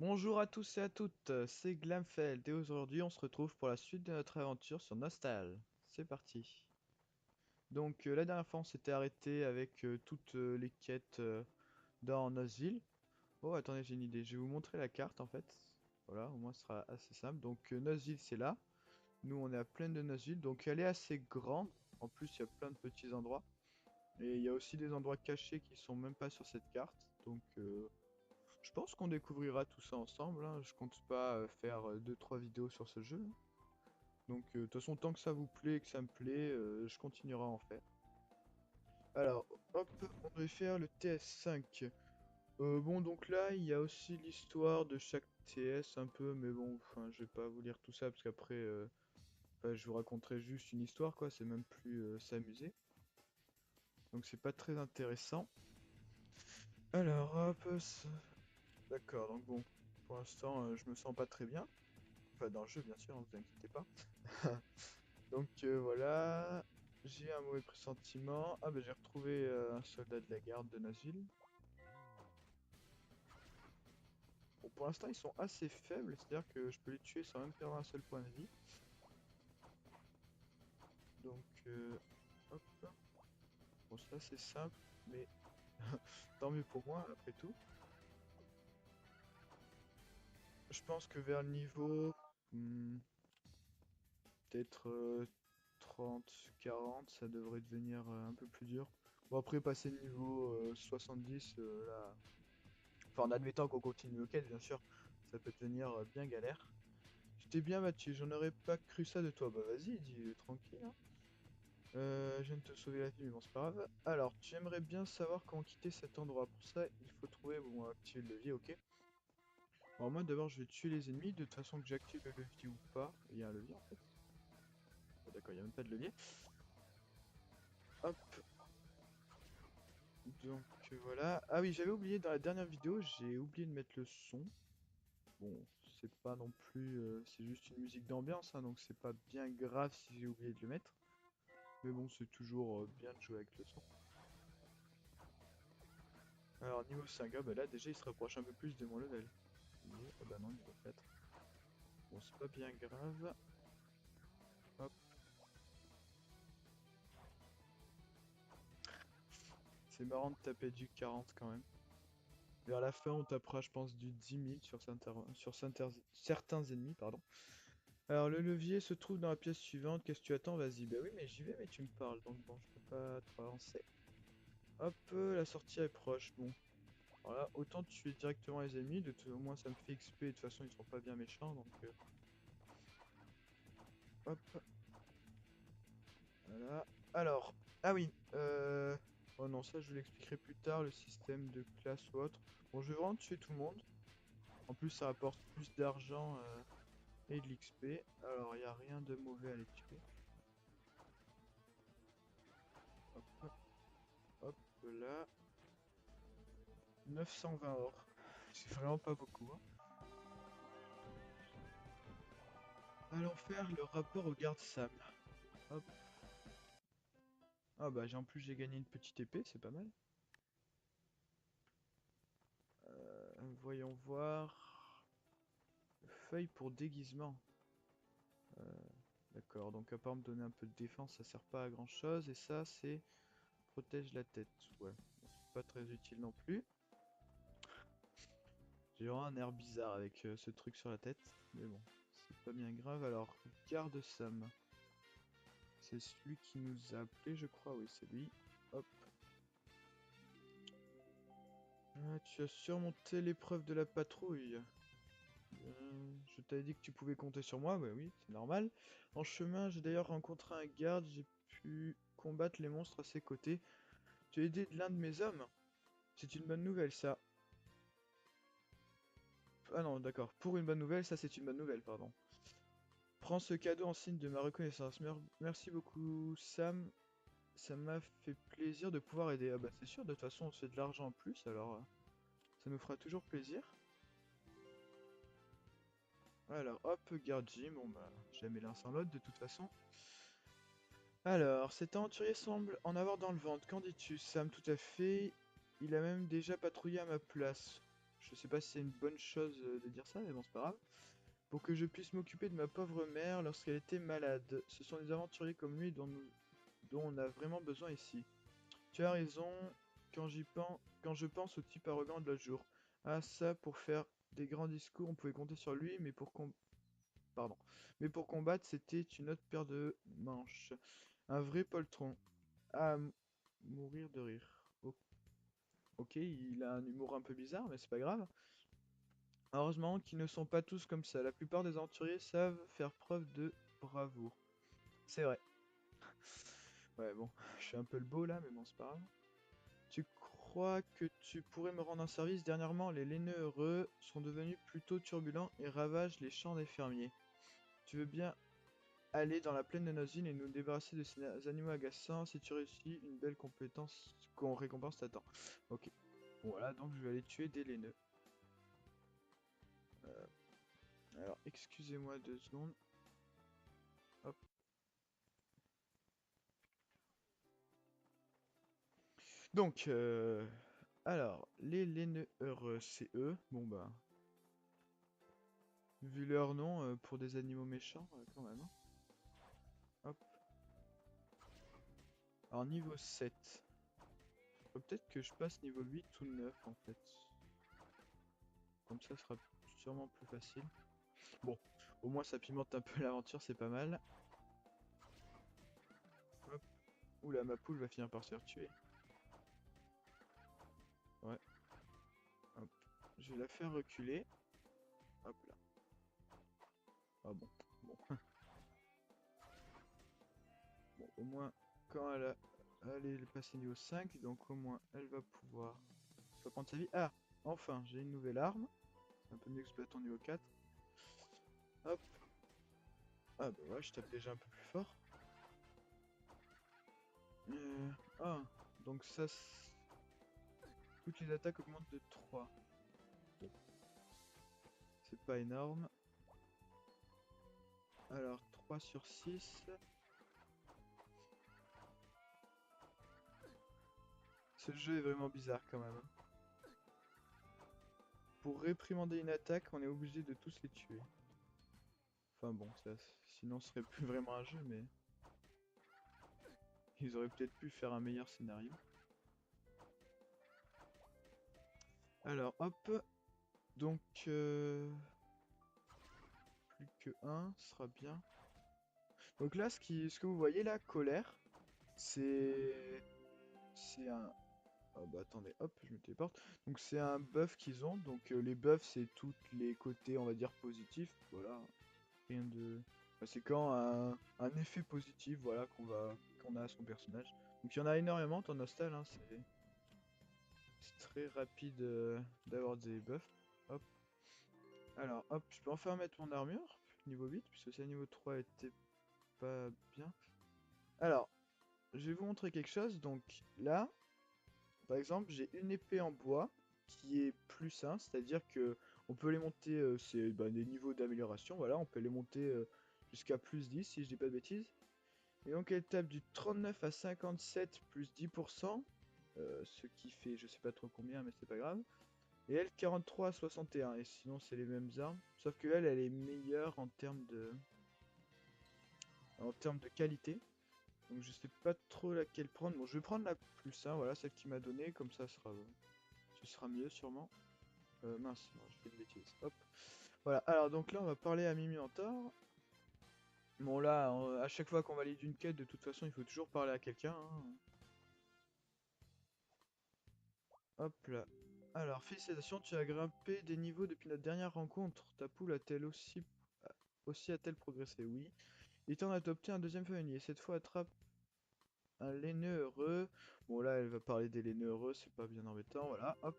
Bonjour à tous et à toutes, c'est Glamfeld et aujourd'hui on se retrouve pour la suite de notre aventure sur Nostal. C'est parti. Donc la dernière fois on s'était arrêté avec toutes les quêtes dans Nosville. Oh attendez j'ai une idée, je vais vous montrer la carte en fait. Voilà, au moins ce sera assez simple. Donc Nosville c'est là. Nous on est à Plaine de Nosville, donc elle est assez grande. En plus il y a plein de petits endroits. Et il y a aussi des endroits cachés qui sont même pas sur cette carte. Donc je pense qu'on découvrira tout ça ensemble, hein. Je compte pas faire deux trois vidéos sur ce jeu, hein. Donc de toute façon, tant que ça vous plaît et que ça me plaît, je continuerai à en faire. Alors, hop, on va faire le TS5. Bon, donc là, il y a aussi l'histoire de chaque TS un peu, mais bon, enfin, je vais pas vous lire tout ça parce qu'après, enfin, je vous raconterai juste une histoire, quoi. C'est même plus s'amuser. Donc c'est pas très intéressant. Alors, hop, d'accord. Donc bon, pour l'instant, je me sens pas très bien. Enfin, dans le jeu, bien sûr, hein, vous inquiétez pas. Donc voilà, j'ai un mauvais pressentiment. Ah bah j'ai retrouvé un soldat de la garde de Nosville. Bon, pour l'instant ils sont assez faibles, c'est-à-dire que je peux les tuer sans même perdre un seul point de vie. Donc hop. Bon ça c'est simple, mais tant mieux pour moi après tout. Je pense que vers le niveau peut-être 30-40, ça devrait devenir un peu plus dur. Bon après passer le niveau 70, là, enfin, en admettant qu'on continue le quête, bien sûr, ça peut devenir bien galère. Je t'ai bien battu, j'en aurais pas cru ça de toi. Bah vas-y, dis tranquille, hein. Je viens de te sauver la vie, mais bon, c'est pas grave. Alors, tu aimerais bien savoir comment quitter cet endroit. Pour ça, il faut trouver, bon, activer le levier, ok. Alors moi, d'abord, je vais tuer les ennemis, de toute façon que j'active le levier ou pas. Il y a un levier, en fait. Ah, d'accord, il n'y a même pas de levier. Hop, donc voilà. Ah oui, j'avais oublié dans la dernière vidéo, j'ai oublié de mettre le son. Bon, c'est pas non plus, c'est juste une musique d'ambiance, hein, donc c'est pas bien grave si j'ai oublié de le mettre. Mais bon, c'est toujours bien de jouer avec le son. Alors niveau 5, ah bah là déjà il se rapproche un peu plus de mon level. Ah bah non, niveau 4. Bon, c'est pas bien grave. Hop, c'est marrant de taper du 40 quand même. Vers la fin, on tapera, je pense, du 10 000 certains ennemis, pardon. Alors le levier se trouve dans la pièce suivante. Qu'est-ce que tu attends? Vas-y. Bah oui, mais j'y vais, mais tu me parles. Donc bon, je peux pas trop avancer. Hop, la sortie est proche. Bon, voilà, autant tuer directement les ennemis. Au moins, ça me fait XP. De toute façon, ils sont pas bien méchants. Donc, hop, voilà. Alors, ah oui. Oh non, ça, je vous l'expliquerai plus tard. Le système de classe ou autre. Bon, je vais vraiment tuer tout le monde. En plus, ça rapporte plus d'argent et de l'XP. Alors, il n'y a rien de mauvais à les tuer. Hop, hop, là. 920 or. C'est vraiment pas beaucoup, hein. Allons faire le rapport au garde Sam. Hop. Ah bah en plus j'ai gagné une petite épée, c'est pas mal. Voyons voir. Feuille pour déguisement. Euh, d'accord, donc à part me donner un peu de défense, ça sert pas à grand chose. Et ça c'est protège la tête. Ouais, bon, c'est pas très utile non plus. J'ai vraiment un air bizarre avec ce truc sur la tête. Mais bon, c'est pas bien grave. Alors, garde Sam. C'est celui qui nous a appelé, je crois. Oui, c'est lui. Hop. Tu as surmonté l'épreuve de la patrouille. Je t'avais dit que tu pouvais compter sur moi, bah oui, c'est normal. En chemin, j'ai d'ailleurs rencontré un garde, j'ai pu combattre les monstres à ses côtés. Tu as aidé l'un de mes hommes. C'est une bonne nouvelle, ça. Ah non, d'accord. Pour une bonne nouvelle, ça c'est une bonne nouvelle, pardon. Prends ce cadeau en signe de ma reconnaissance. Merci beaucoup, Sam. Ça m'a fait plaisir de pouvoir aider. Ah bah c'est sûr, de toute façon, on se fait de l'argent en plus, alors ça nous fera toujours plaisir. Alors, hop, garde Jim. Bon bah, jamais l'un sans l'autre, de toute façon. Alors, cet aventurier semble en avoir dans le ventre. Qu'en dis-tu, Sam? Tout à fait. Il a même déjà patrouillé à ma place. Je sais pas si c'est une bonne chose de dire ça, mais bon, c'est pas grave. Pour que je puisse m'occuper de ma pauvre mère lorsqu'elle était malade. Ce sont des aventuriers comme lui dont on a vraiment besoin ici. Tu as raison quand je pense au type arrogant de l'autre jour. Ah ça, pour faire des grands discours, on pouvait compter sur lui, pardon. Mais pour combattre, c'était une autre paire de manches. Un vrai poltron. À mourir de rire. Ok, il a un humour un peu bizarre, mais c'est pas grave. Heureusement qu'ils ne sont pas tous comme ça. La plupart des aventuriers savent faire preuve de bravoure. C'est vrai. Ouais, bon, je suis un peu le beau là, mais bon, c'est pas grave. Tu crois que tu pourrais me rendre un service? Dernièrement, les laineux heureux sont devenus plutôt turbulents et ravagent les champs des fermiers. Tu veux bien aller dans la plaine de Nozine et nous débarrasser de ces animaux agaçants? Si tu réussis, une belle compétence qu'on récompense t'attend. Ok. Voilà, donc je vais aller tuer des laineux. Alors, excusez-moi 2 secondes. Hop. Donc, alors, les laineux heureux, c'est eux. Bon bah, vu leur nom, pour des animaux méchants, quand même, hein. Hop. Alors, niveau 7. Peut-être que je passe niveau 8 ou 9 en fait. Comme ça, ce sera sûrement plus facile. Bon, au moins ça pimente un peu l'aventure, c'est pas mal. Hop. Oula, ma poule va finir par se faire tuer. Ouais. Hop. Je vais la faire reculer. Hop là. Ah bon. Bon. Bon, au moins, quand elle est passée niveau 5, donc au moins elle va pouvoir prendre sa vie. Ah! Enfin, j'ai une nouvelle arme. C'est un peu mieux que ce bâton niveau 4. Hop. Ah bah ouais, je tape déjà un peu plus fort. Ah, donc ça, toutes les attaques augmentent de 3. Bon, c'est pas énorme. Alors, 3 sur 6. Ce jeu est vraiment bizarre quand même, hein. Pour réprimander une attaque, on est obligé de tous les tuer. Enfin bon, sinon ce serait plus vraiment un jeu, mais ils auraient peut-être pu faire un meilleur scénario. Alors, hop. Donc, plus que 1, ce sera bien. Donc là, ce que vous voyez là, colère, c'est... C'est un... Oh bah attendez, hop, je me téléporte. Donc c'est un buff qu'ils ont. Donc les buffs, c'est tous les côtés, on va dire, positifs. Voilà, rien de... Enfin, c'est quand un effet positif, voilà, qu'on a à son personnage. Donc il y en a énormément, ton Nostal, hein, c'est très rapide d'avoir des buffs. Hop. Alors, hop, je peux enfin mettre mon armure, niveau 8, puisque c'est niveau 3 était pas bien. Alors, je vais vous montrer quelque chose. Donc là, par exemple, j'ai une épée en bois qui est plus 1, c'est-à-dire que on peut les monter, c'est bah, des niveaux d'amélioration, voilà, on peut les monter jusqu'à plus 10 si je dis pas de bêtises. Et donc elle tape du 39 à 57 plus 10%, ce qui fait je sais pas trop combien, mais c'est pas grave. Et elle 43 à 61, et sinon c'est les mêmes armes, sauf que elle est meilleure en termes de qualité. Donc je sais pas trop laquelle prendre. Bon, je vais prendre la plus 1, voilà, celle qui m'a donné, comme ça ce sera mieux sûrement. Mince, non, je fais une bêtise. Hop. Voilà, alors donc là on va parler à Mimi Mentor. Bon là, à chaque fois qu'on valide une quête, de toute façon il faut toujours parler à quelqu'un, hein. Hop là. Alors, félicitations, tu as grimpé des niveaux depuis notre dernière rencontre. Ta poule a-t-elle aussi a-t-elle progressé? Oui. Il t'en a adopté un deuxième familier. Cette fois, attrape un laineux heureux. Bon là, elle va parler des laineux heureux, c'est pas bien embêtant. Voilà, hop.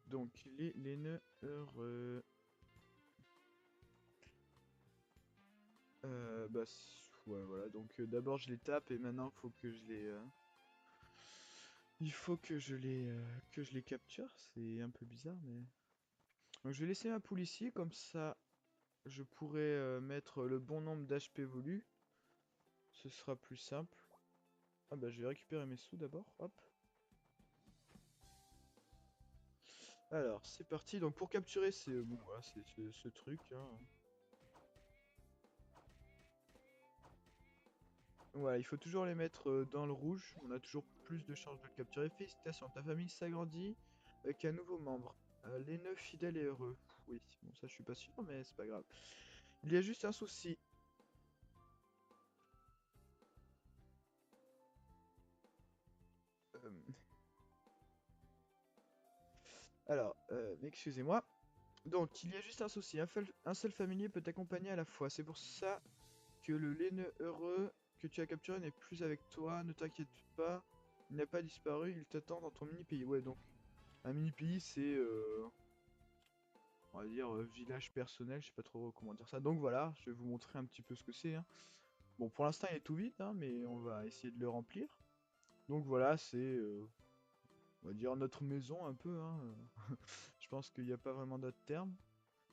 Donc, les laineux heureux. Ouais, voilà. Donc, d'abord, je les tape et maintenant, faut que je les... il faut que je les capture. C'est un peu bizarre, mais... Donc, je vais laisser ma poule ici, comme ça, je pourrai mettre le bon nombre d'HP voulu. Ce sera plus simple. Ah bah, je vais récupérer mes sous d'abord. Hop. Alors, c'est parti. Donc, pour capturer, c'est bon, voilà, c'est ce truc, hein. Voilà, il faut toujours les mettre dans le rouge. On a toujours plus de chances de le capturer. Félicitations, ta famille s'agrandit avec un nouveau membre. Les nœuds fidèles et heureux. Oui, bon, ça je suis pas sûr, mais c'est pas grave. Il y a juste un souci. Euh, excusez-moi. Donc, il y a juste un souci. Un seul familier peut t'accompagner à la fois. C'est pour ça que le laineux heureux que tu as capturé n'est plus avec toi. Ne t'inquiète pas, il n'a pas disparu. Il t'attend dans ton mini-pays. Ouais, donc, un mini-pays, c'est, on va dire, village personnel. Je sais pas trop comment dire ça. Donc voilà, je vais vous montrer un petit peu ce que c'est, hein. Bon, pour l'instant, il est tout vide, hein, mais on va essayer de le remplir. Donc voilà, c'est, on va dire, notre maison un peu, hein. Je pense qu'il n'y a pas vraiment d'autre terme.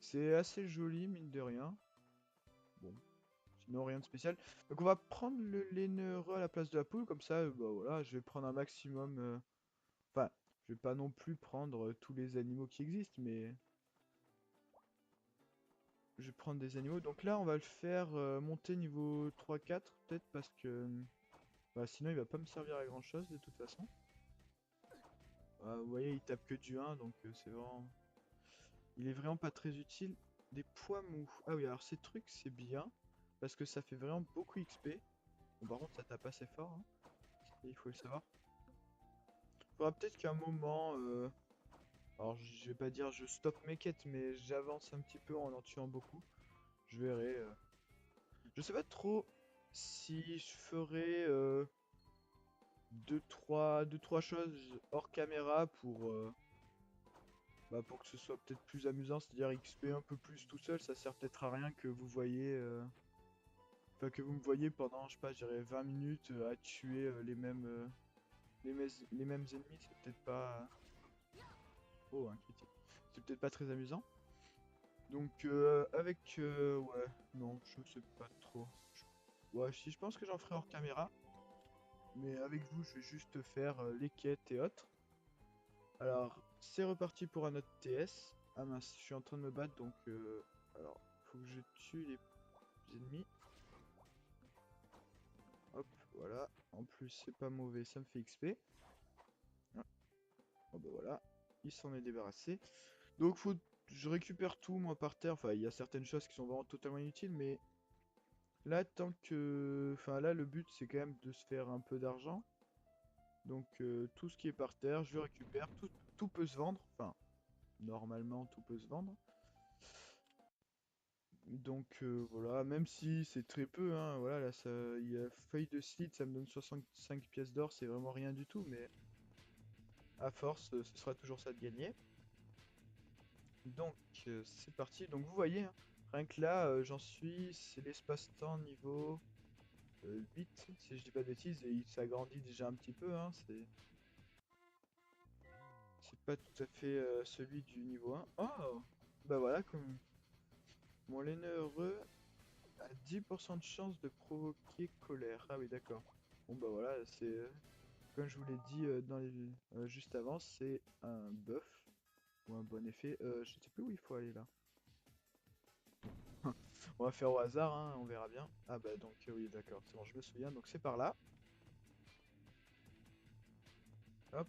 C'est assez joli, mine de rien. Bon, sinon rien de spécial. Donc on va prendre le laineux à la place de la poule, comme ça, bah voilà, je vais prendre un maximum. Enfin, je vais pas non plus prendre tous les animaux qui existent, mais je vais prendre des animaux. Donc là, on va le faire monter niveau 3-4, peut-être, parce que bah, sinon il va pas me servir à grand chose de toute façon. Vous voyez, il tape que du 1, donc c'est vraiment. Il est vraiment pas très utile. Des pois mous. Ah oui, alors ces trucs, c'est bien, parce que ça fait vraiment beaucoup XP. Bon, par contre, ça tape assez fort, hein. Il faut le savoir. Faudra peut-être qu'à un moment, alors je vais pas dire je stoppe mes quêtes, mais j'avance un petit peu en tuant beaucoup. Je verrai. Je sais pas trop si je ferai deux, trois choses hors caméra pour que ce soit peut-être plus amusant, c'est-à-dire XP un peu plus tout seul, ça sert peut-être à rien que vous voyez, enfin que vous me voyez pendant, je sais pas, je dirais 20 minutes à tuer les mêmes ennemis, c'est peut-être pas. Oh, un critique. C'est peut-être pas très amusant. Donc ouais, non, je sais pas trop. Ouais, si je pense que j'en ferai hors caméra, mais avec vous, je vais juste faire les quêtes et autres. Alors, c'est reparti pour un autre TS. Ah mince, je suis en train de me battre, donc alors, faut que je tue les ennemis. Hop, voilà. En plus, c'est pas mauvais, ça me fait XP. Ah, oh bah voilà, il s'en est débarrassé. Donc je récupère tout moi par terre. Enfin, il y a certaines choses qui sont vraiment totalement inutiles, mais là, tant que... Enfin, là, le but, c'est quand même de se faire un peu d'argent. Donc, tout ce qui est par terre, je le récupère. Tout peut se vendre. Enfin, normalement, tout peut se vendre. Donc, voilà. Même si c'est très peu, hein. Voilà, là, ça... il y a feuille de slide, ça me donne 65 pièces d'or. C'est vraiment rien du tout. Mais à force, ce sera toujours ça de gagner. Donc, c'est parti. Donc, vous voyez, hein, rien que là, j'en suis. C'est l'espace-temps niveau 8, si je dis pas de bêtises, et il s'agrandit déjà un petit peu, hein, c'est pas tout à fait celui du niveau 1. Oh! Bah voilà, comme mon laineux heureux a 10% de chance de provoquer colère. Ah oui, d'accord. Bon bah voilà, c'est comme je vous l'ai dit juste avant, c'est un buff ou un bon effet. Je sais plus où il faut aller là. On va faire au hasard, hein, on verra bien. Ah bah donc oui, d'accord, c'est bon, je me souviens. Donc c'est par là. Hop,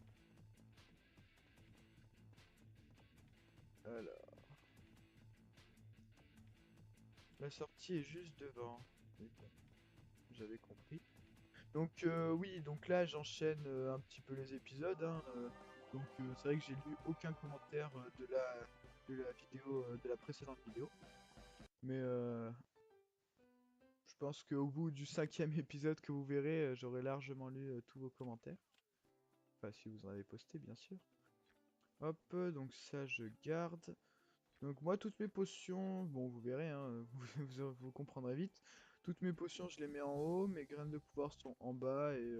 alors, la sortie est juste devant. Oui, bon, j'avais compris. Donc oui, donc là j'enchaîne un petit peu les épisodes, hein, donc c'est vrai que j'ai lu aucun commentaire de la vidéo, de la précédente vidéo. Mais je pense qu'au bout du 5e épisode que vous verrez, j'aurai largement lu tous vos commentaires. Enfin si vous en avez posté bien sûr. Hop, donc ça je garde. Donc moi toutes mes potions, bon vous verrez, hein, vous comprendrez vite. Toutes mes potions je les mets en haut, mes graines de pouvoir sont en bas et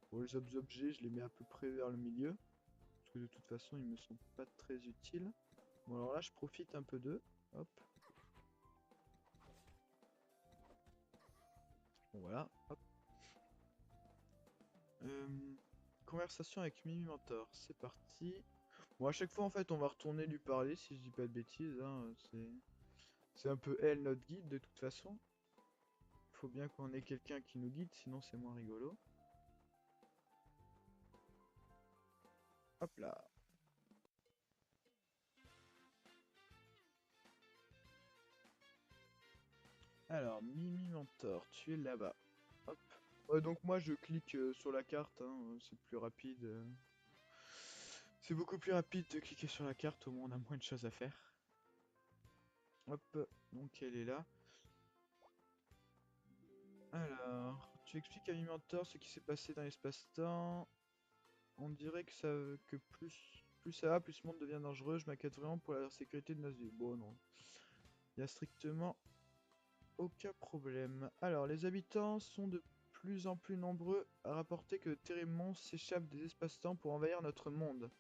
pour les autres objets je les mets à peu près vers le milieu. Parce que de toute façon ils me sont pas très utiles. Bon alors là je profite un peu d'eux. Hop. Bon voilà. Hop. Euh, Conversation avec Mimi Mentor, c'est parti. Bon, à chaque fois, en fait, on va retourner lui parler, si je dis pas de bêtises, hein, c'est un peu elle, notre guide, de toute façon. Faut bien qu'on ait quelqu'un qui nous guide, sinon c'est moins rigolo. Hop là. Alors, Mimi Mentor, tu es là-bas. Hop. Ouais, donc moi, je clique sur la carte, hein, c'est plus rapide. C'est beaucoup plus rapide de cliquer sur la carte, au moins on a moins de choses à faire. Hop, donc elle est là. Alors, tu expliques à Mimi Mentor ce qui s'est passé dans l'espace-temps. On dirait que plus ça va, plus le monde devient dangereux. Je m'inquiète vraiment pour la sécurité de nos villes. Bon, non. Il y a strictement aucun problème. Alors, les habitants sont de plus en plus nombreux à rapporter que de terribles monstres s'échappent des espaces-temps pour envahir notre monde.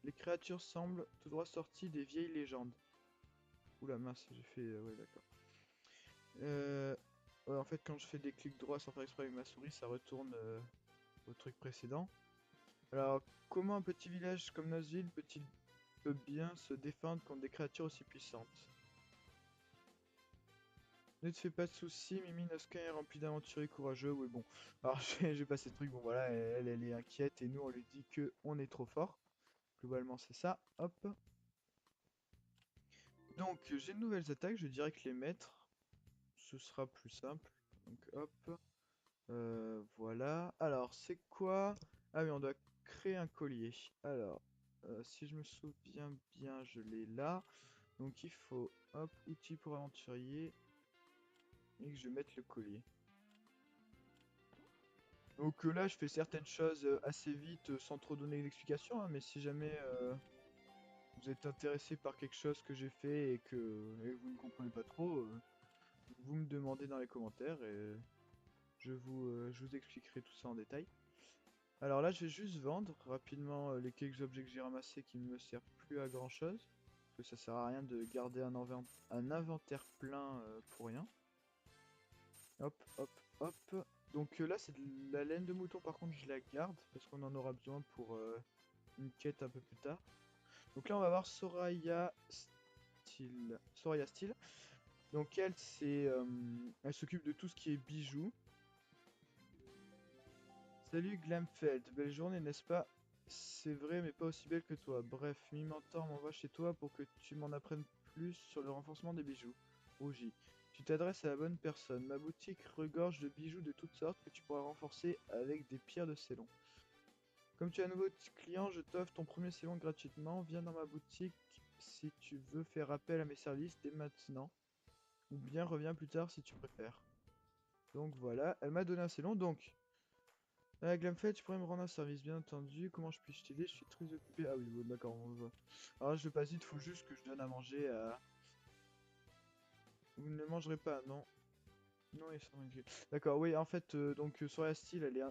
Les créatures semblent tout droit sorties des vieilles légendes. Oula mince, j'ai fait... ouais, d'accord. Euh... Ouais, en fait, quand je fais des clics droits sans faire exprès avec ma souris, ça retourne au truc précédent. Alors, comment un petit village comme Nosville peut-il bien se défendre contre des créatures aussi puissantes? Ne te fais pas de soucis, Mimi Noskin est remplie d'aventuriers courageux. Oui, bon. Alors, j'ai passé le truc. Bon, voilà, elle est inquiète et nous, on lui dit que on est trop fort. Globalement, c'est ça. Hop. Donc, j'ai de nouvelles attaques. Je dirais que les mettre, ce sera plus simple. Donc, hop. Voilà. Alors, c'est quoi? Ah oui, on doit créer un collier. Alors, si je me souviens bien, je l'ai là. Donc, il faut, hop, outils pour aventurier. Et que je mette le collier. Donc là, je fais certaines choses assez vite sans trop donner d'explications, hein, mais si jamais vous êtes intéressé par quelque chose que j'ai fait et que vous ne comprenez pas trop, vous me demandez dans les commentaires et je vous expliquerai tout ça en détail. Alors là, je vais juste vendre rapidement les quelques objets que j'ai ramassés qui ne me servent plus à grand chose. Parce que ça sert à rien de garder un inventaire plein pour rien. Hop, hop, hop. Donc là, c'est de la laine de mouton, par contre, je la garde parce qu'on en aura besoin pour une quête un peu plus tard. Donc là, on va voir Soraya Steel. Soraya Steel. Donc elle, elle s'occupe de tout ce qui est bijoux. Salut Glamfeld, belle journée, n'est-ce pas? C'est vrai, mais pas aussi belle que toi. Bref, Mimentor m'envoie chez toi pour que tu m'en apprennes plus sur le renforcement des bijoux. Rougi. Tu t'adresses à la bonne personne. Ma boutique regorge de bijoux de toutes sortes que tu pourras renforcer avec des pierres de Célon. Comme tu es un nouveau client, je t'offre ton premier Célon gratuitement. Viens dans ma boutique si tu veux faire appel à mes services dès maintenant. Ou bien reviens plus tard si tu préfères. Donc voilà, elle m'a donné un Célon. Donc, Glamfeld, tu pourrais me rendre un service, bien entendu. Comment je puis t'aider? Je suis très occupé. Ah oui, bon, d'accord, on va. Alors, je passe vite, faut juste que je donne à manger à. Vous ne mangerez pas, non? Non, ils sont inquiets. D'accord, oui, en fait, donc sur la style, elle est.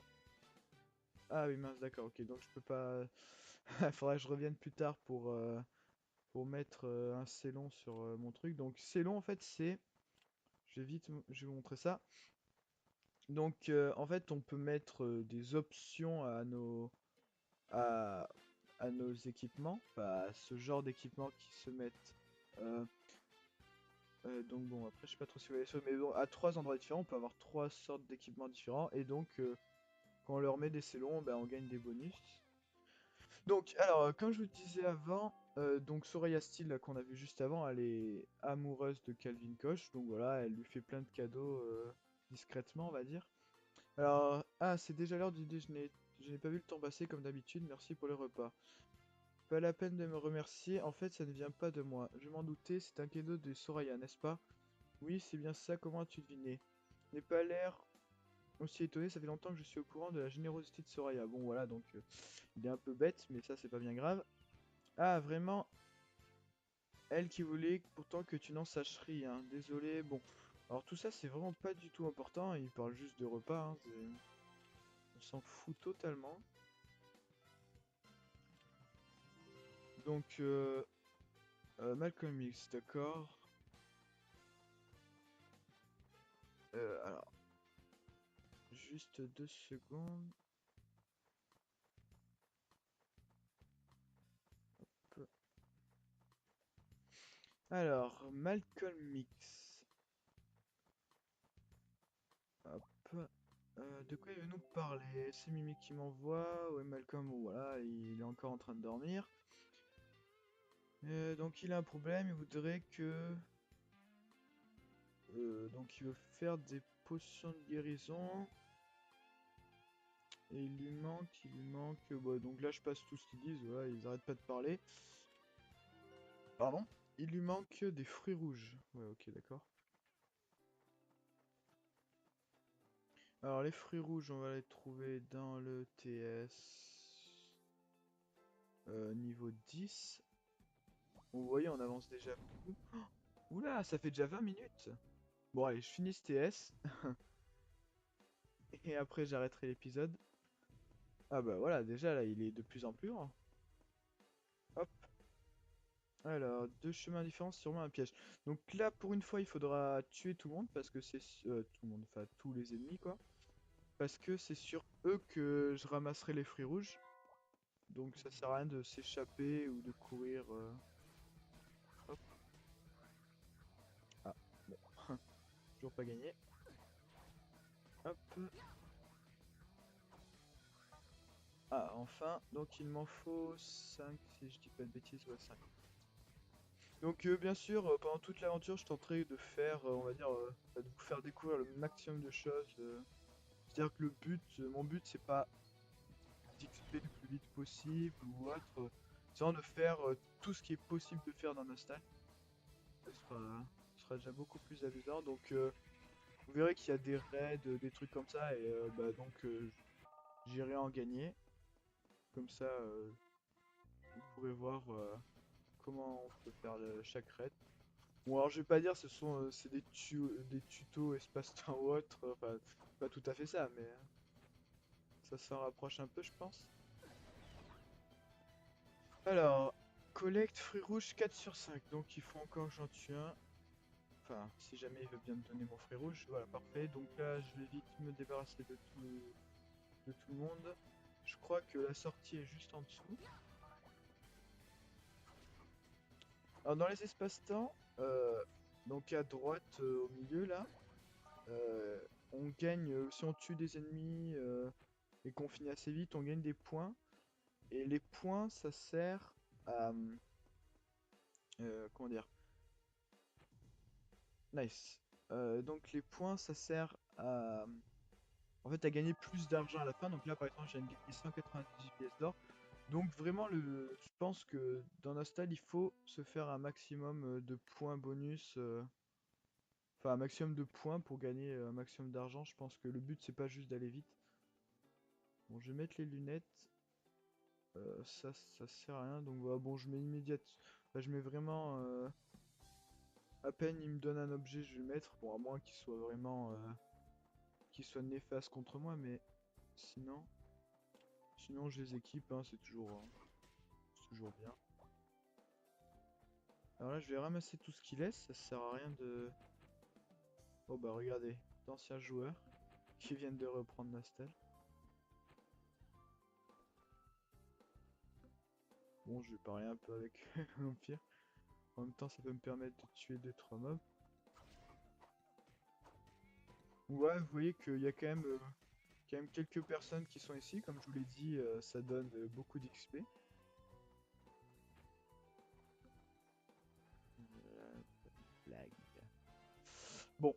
Ah oui, mince, d'accord, ok, donc je peux pas. Il faudrait que je revienne plus tard pour mettre un Célon sur mon truc. Donc, Célon, en fait, c'est. Je vais vous montrer ça. Donc, en fait, on peut mettre des options à, à nos équipements, enfin, à ce genre d'équipements qui se mettent. euh, donc bon, après je sais pas trop si vous voyez ça, mais bon, à trois endroits différents, on peut avoir trois sortes d'équipements différents, et donc quand on leur met des célons, ben, on gagne des bonus. Donc, alors, comme je vous le disais avant, donc Soraya Steele, là, qu'on a vu juste avant, elle est amoureuse de Calvin Koch, donc voilà, elle lui fait plein de cadeaux discrètement, on va dire. Alors, ah, c'est déjà l'heure du déjeuner. Je n'ai pas vu le temps passer comme d'habitude, merci pour le repas. Pas la peine de me remercier, en fait ça ne vient pas de moi. Je m'en doutais, c'est un cadeau de Soraya, n'est-ce pas? Oui, c'est bien ça, comment as-tu deviné? N'ai pas l'air aussi étonné, ça fait longtemps que je suis au courant de la générosité de Soraya. Bon voilà, donc il est un peu bête, mais ça c'est pas bien grave. Ah, vraiment, elle qui voulait pourtant que tu n'en saches rien. Désolé, bon. Alors tout ça c'est vraiment pas du tout important, il parle juste de repas, hein, on s'en fout totalement. Donc, Malcolm X, d'accord. Alors, juste 2 secondes. Alors, Malcolm Mix. Hop. De quoi il veut nous parler? C'est Mimi qui m'envoie. Ouais, Malcolm, bon, voilà, il est encore en train de dormir. Donc il a un problème, il voudrait que... donc il veut faire des potions de guérison. Et il lui manque... Bah, donc là je passe tout ce qu'ils disent, voilà, ils arrêtent pas de parler. Pardon? Il lui manque des fruits rouges. Ouais, ok, d'accord. Alors les fruits rouges, on va les trouver dans le TS niveau 10. Bon, vous voyez, on avance déjà beaucoup. Oula, ça fait déjà 20 minutes. Bon allez, je finis ce TS. Et après j'arrêterai l'épisode. Ah bah voilà, déjà là, il est de plus en plus grand. Hop. Alors, deux chemins différents, c'est sûrement un piège. Donc là, pour une fois, il faudra tuer tout le monde parce que c'est... tout le monde, enfin tous les ennemis quoi. Parce que c'est sur eux que je ramasserai les fruits rouges. Donc ça sert à rien de s'échapper ou de courir. Hop. Ah, bon. Toujours pas gagné. Hop. Ah, enfin. Donc il m'en faut 5 si je dis pas de bêtises. Ouais, 5. Donc bien sûr, pendant toute l'aventure, je tenterai de faire, on va dire, de vous faire découvrir le maximum de choses. C'est-à-dire que le but, mon but, c'est pas d'XP le plus vite possible ou autre. C'est vraiment de faire tout ce qui est possible de faire dans Nostal. Ce sera déjà beaucoup plus amusant. Donc vous verrez qu'il y a des raids, des trucs comme ça, et bah, donc j'irai en gagner. Comme ça, vous pourrez voir comment on peut faire chaque raid. Bon alors je vais pas dire c'est des tutos espace-temps ou autre, enfin pas tout à fait ça, mais ça s'en rapproche un peu je pense. Alors, collecte fruits rouges 4 sur 5, donc il faut encore que j'en tue un. Enfin, si jamais il veut bien me donner mon fruit rouge, voilà parfait. Donc là je vais vite me débarrasser de tout le monde. Je crois que la sortie est juste en dessous. Alors dans les espaces-temps, donc à droite au milieu là, euh, on gagne, si on tue des ennemis et qu'on finit assez vite, on gagne des points. Et les points, ça sert à... comment dire? Nice. Donc les points, ça sert à... En fait, à gagner plus d'argent à la fin. Donc là, par exemple, j'ai gagné 198 pièces d'or. Donc vraiment, je pense que dans Nostal, il faut se faire un maximum de points bonus. Enfin, un maximum de points pour gagner un maximum d'argent. Je pense que le but, c'est pas juste d'aller vite. Bon, je vais mettre les lunettes. Ça sert à rien. Donc voilà, bon, je mets immédiate. Enfin, je mets vraiment... à peine il me donne un objet, je vais le mettre. Bon, à moins qu'il soit vraiment... qu'il soit néfaste contre moi, mais sinon... Sinon, je les équipe, hein, c'est toujours bien. Alors là, je vais ramasser tout ce qu'il laisse. Ça sert à rien de... Oh bah regardez, d'anciens joueurs qui viennent de reprendre Nostal. Bon, je vais parler un peu avec l'Empire. En même temps, ça peut me permettre de tuer 2-3 mobs. Ouais, vous voyez qu'il y a quand même quelques personnes qui sont ici. Comme je vous l'ai dit, ça donne beaucoup d'XP. Blague. Bon,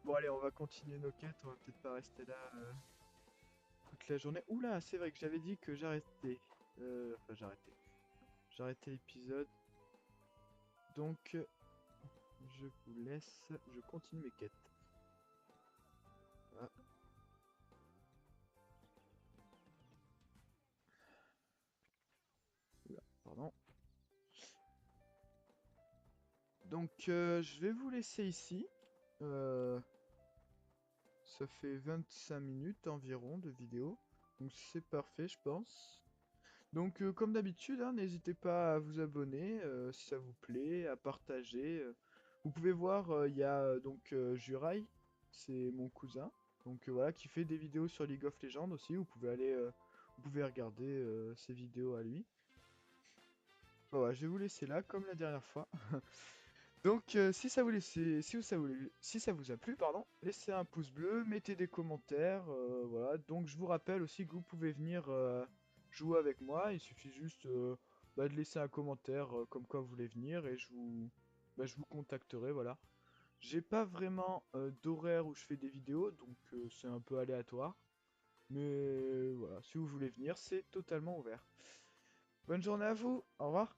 bon allez, on va continuer nos quêtes. On va peut-être pas rester là toute la journée. Oula, c'est vrai que j'avais dit que j'arrêtais. Enfin, j'arrêtais. J'arrêtais l'épisode. Donc, je vous laisse. Je continue mes quêtes. Ah, oula, pardon. Donc, je vais vous laisser ici. Euh, Ça fait 25 minutes environ de vidéo. Donc, c'est parfait, je pense. Donc, comme d'habitude, hein, n'hésitez pas à vous abonner si ça vous plaît, à partager. Vous pouvez voir, il y a donc Juraï, c'est mon cousin. Donc, voilà, qui fait des vidéos sur League of Legends aussi. Vous vous pouvez regarder ses vidéos à lui. Voilà, je vais vous laisser là, comme la dernière fois. Donc, si ça vous si ça vous a plu, pardon, laissez un pouce bleu, mettez des commentaires, voilà. Donc, je vous rappelle aussi que vous pouvez venir jouer avec moi. Il suffit juste de laisser un commentaire comme quoi vous voulez venir et je vous contacterai, voilà. J'ai pas vraiment d'horaire où je fais des vidéos, donc c'est un peu aléatoire. Mais voilà, si vous voulez venir, c'est totalement ouvert. Bonne journée à vous, au revoir.